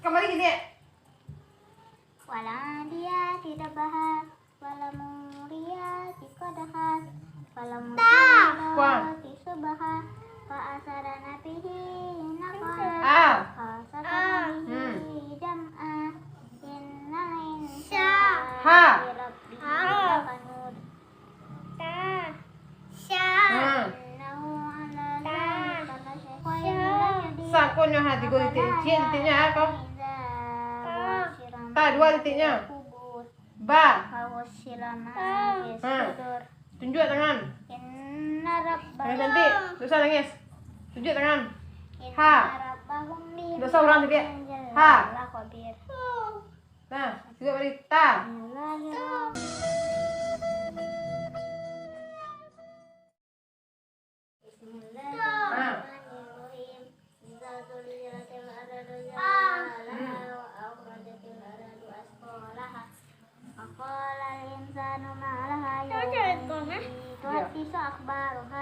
Kembali gini. Waladiyati dabaha, walamuriyati qadaha, Kuang. walamuriyati subaha, fa'asarana bihi naqala, Ah. fasatana bihi jam'a, innal insana Ha. lirabbihi lakanud. Innahu ala dzalika lasyahid. Sakonnya hati gue titiknya apa? Ta dua titiknya. Ba. Tunjuk tangan. Tangan cantik. Dosa nangis. Tunjuk tangan. Ha. Dosa ulang titik. Ha. Nah, juga balik ta. Bismillahirrahmanirrahim. Idza zulzilatil ardu zilzalaha wa akhrajatil ardu asqalaha. Aqala al insanu ma laha yawma tuhadditsu akhbaraha